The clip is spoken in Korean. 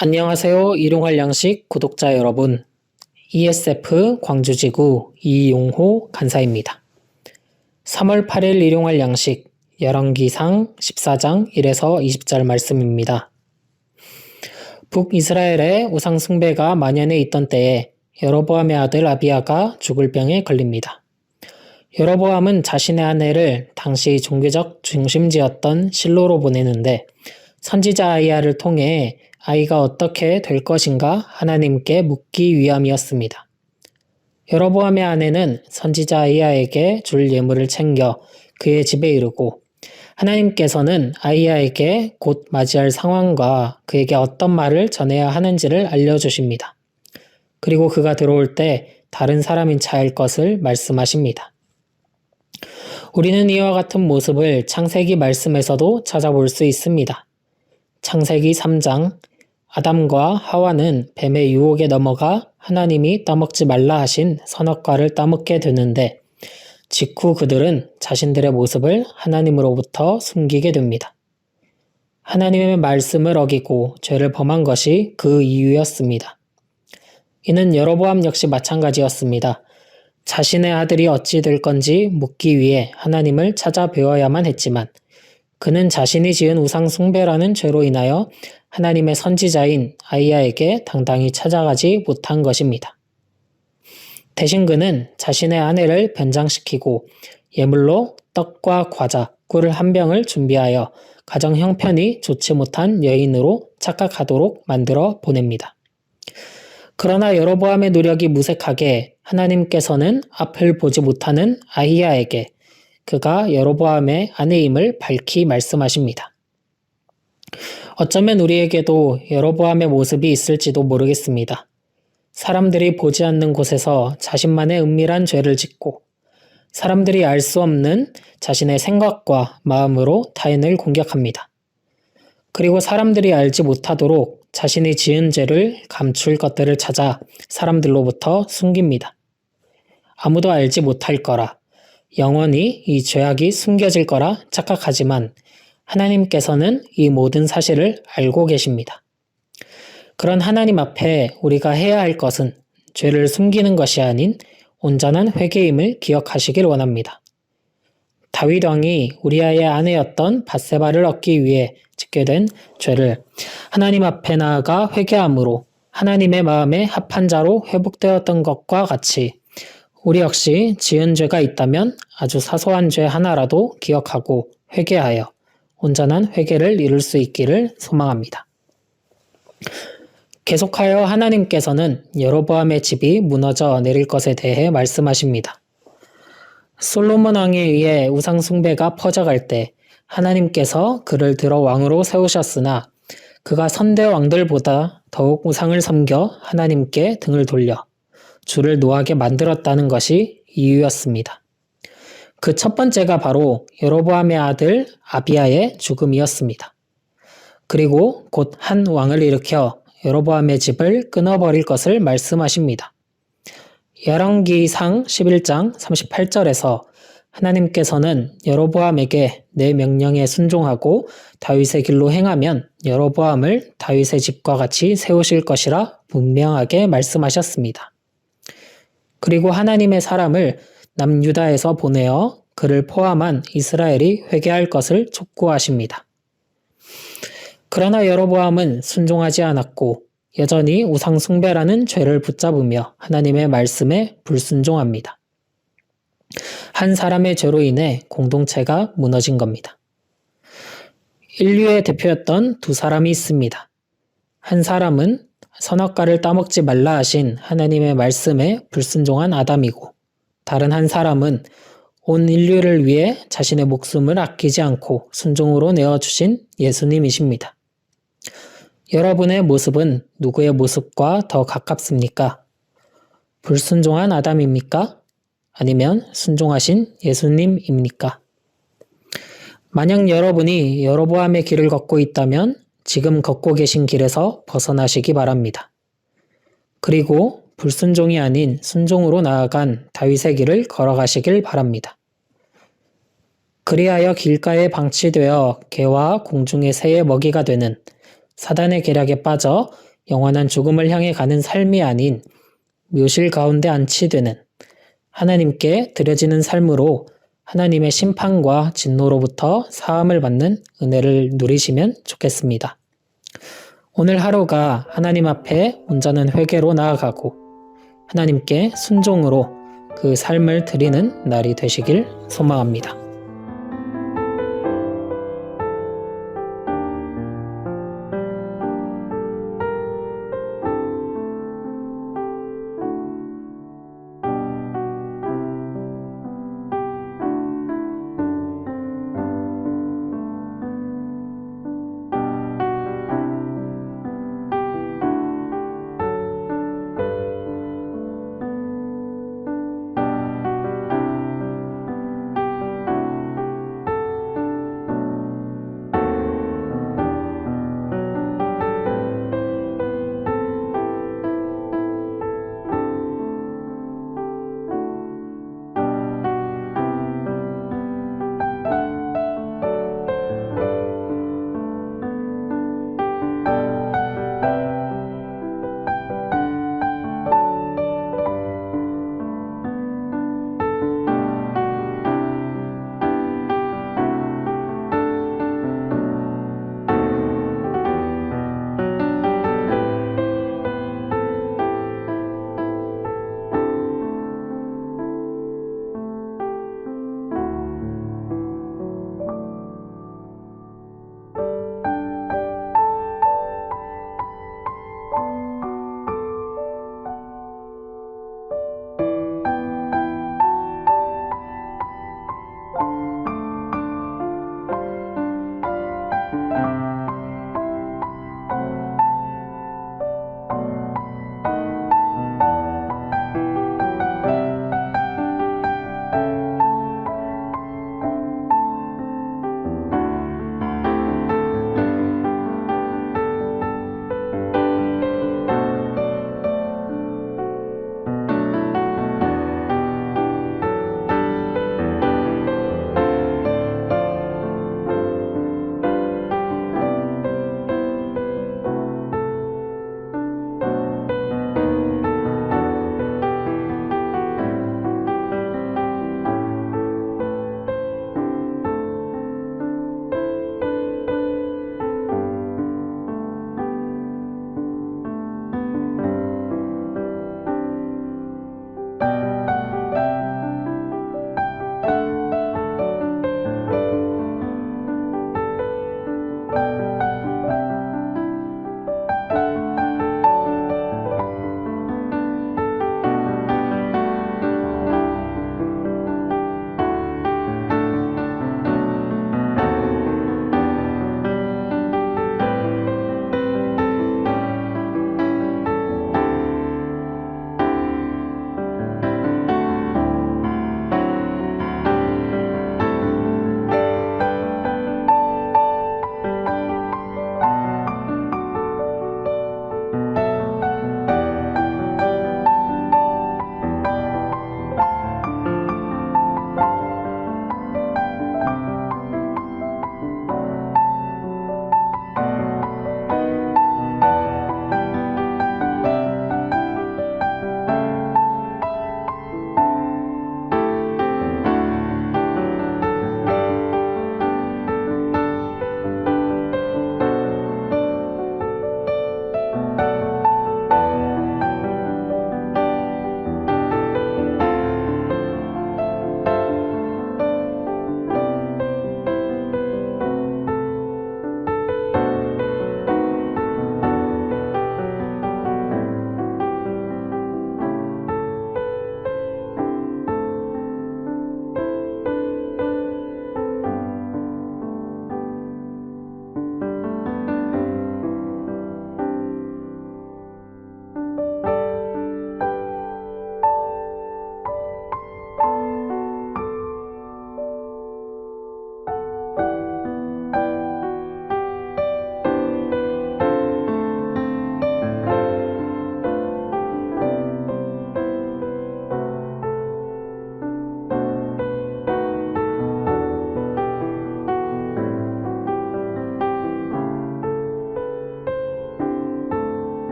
안녕하세요. 일용할 양식 구독자 여러분. ESF 광주지구 이용호 간사입니다. 3월 8일 일용할 양식 열왕기상 14장 1에서 20절 말씀입니다. 북이스라엘의 우상 숭배가 만연해 있던 때에 여로보암의 아들 아비야가 죽을 병에 걸립니다. 여로보암은 자신의 아내를 당시 종교적 중심지였던 실로로 보내는데 선지자 아이야를 통해 아이가 어떻게 될 것인가 하나님께 묻기 위함이었습니다. 여로보암의 아내는 선지자 아이야에게 줄 예물을 챙겨 그의 집에 이르고 하나님께서는 아이야에게 곧 맞이할 상황과 그에게 어떤 말을 전해야 하는지를 알려주십니다. 그리고 그가 들어올 때 다른 사람인 차일 것을 말씀하십니다. 우리는 이와 같은 모습을 창세기 말씀에서도 찾아볼 수 있습니다. 창세기 3장 아담과 하와는 뱀의 유혹에 넘어가 하나님이 따먹지 말라 하신 선악과를 따먹게 되는데 직후 그들은 자신들의 모습을 하나님으로부터 숨기게 됩니다. 하나님의 말씀을 어기고 죄를 범한 것이 그 이유였습니다. 이는 여로보암 역시 마찬가지였습니다. 자신의 아들이 어찌 될 건지 묻기 위해 하나님을 찾아 배워야만 했지만 그는 자신이 지은 우상 숭배라는 죄로 인하여 하나님의 선지자인 아이야에게 당당히 찾아가지 못한 것입니다. 대신 그는 자신의 아내를 변장시키고 예물로 떡과 과자, 꿀을 한 병을 준비하여 가정 형편이 좋지 못한 여인으로 착각하도록 만들어 보냅니다. 그러나 여로보암의 노력이 무색하게 하나님께서는 앞을 보지 못하는 아히야에게 그가 여로보암의 아내임을 밝히 말씀하십니다. 어쩌면 우리에게도 여로보암의 모습이 있을지도 모르겠습니다. 사람들이 보지 않는 곳에서 자신만의 은밀한 죄를 짓고 사람들이 알 수 없는 자신의 생각과 마음으로 타인을 공격합니다. 그리고 사람들이 알지 못하도록 자신이 지은 죄를 감출 것들을 찾아 사람들로부터 숨깁니다. 아무도 알지 못할 거라, 영원히 이 죄악이 숨겨질 거라 착각하지만 하나님께서는 이 모든 사실을 알고 계십니다. 그런 하나님 앞에 우리가 해야 할 것은 죄를 숨기는 것이 아닌 온전한 회개임을 기억하시길 원합니다. 다윗 왕이 우리아의 아내였던 밧세바를 얻기 위해 짓게 된 죄를 하나님 앞에 나아가 회개함으로 하나님의 마음에 합한 자로 회복되었던 것과 같이 우리 역시 지은 죄가 있다면 아주 사소한 죄 하나라도 기억하고 회개하여 온전한 회개를 이룰 수 있기를 소망합니다. 계속하여 하나님께서는 여로보암의 집이 무너져 내릴 것에 대해 말씀하십니다. 솔로몬 왕에 의해 우상 숭배가 퍼져갈 때 하나님께서 그를 들어 왕으로 세우셨으나 그가 선대 왕들보다 더욱 우상을 섬겨 하나님께 등을 돌려 주를 노하게 만들었다는 것이 이유였습니다. 그 첫 번째가 바로 여로보암의 아들 아비야의 죽음이었습니다. 그리고 곧 한 왕을 일으켜 여로보암의 집을 끊어버릴 것을 말씀하십니다. 열왕기상 11장 38절에서 하나님께서는 여로보암에게 내 명령에 순종하고 다윗의 길로 행하면 여로보암을 다윗의 집과 같이 세우실 것이라 분명하게 말씀하셨습니다. 그리고 하나님의 사람을 남유다에서 보내어 그를 포함한 이스라엘이 회개할 것을 촉구하십니다. 그러나 여로보암은 순종하지 않았고 여전히 우상 숭배라는 죄를 붙잡으며 하나님의 말씀에 불순종합니다. 한 사람의 죄로 인해 공동체가 무너진 겁니다. 인류의 대표였던 두 사람이 있습니다. 한 사람은 선악과를 따먹지 말라 하신 하나님의 말씀에 불순종한 아담이고 다른 한 사람은 온 인류를 위해 자신의 목숨을 아끼지 않고 순종으로 내어주신 예수님이십니다. 여러분의 모습은 누구의 모습과 더 가깝습니까? 불순종한 아담입니까? 아니면 순종하신 예수님입니까? 만약 여러분이 여로보암의 길을 걷고 있다면 지금 걷고 계신 길에서 벗어나시기 바랍니다. 그리고 불순종이 아닌 순종으로 나아간 다윗의 길을 걸어가시길 바랍니다. 그리하여 길가에 방치되어 개와 공중의 새의 먹이가 되는 사단의 계략에 빠져 영원한 죽음을 향해 가는 삶이 아닌 묘실 가운데 안치되는 하나님께 드려지는 삶으로 하나님의 심판과 진노로부터 사함을 받는 은혜를 누리시면 좋겠습니다. 오늘 하루가 하나님 앞에 온전한 회개로 나아가고 하나님께 순종으로 그 삶을 드리는 날이 되시길 소망합니다.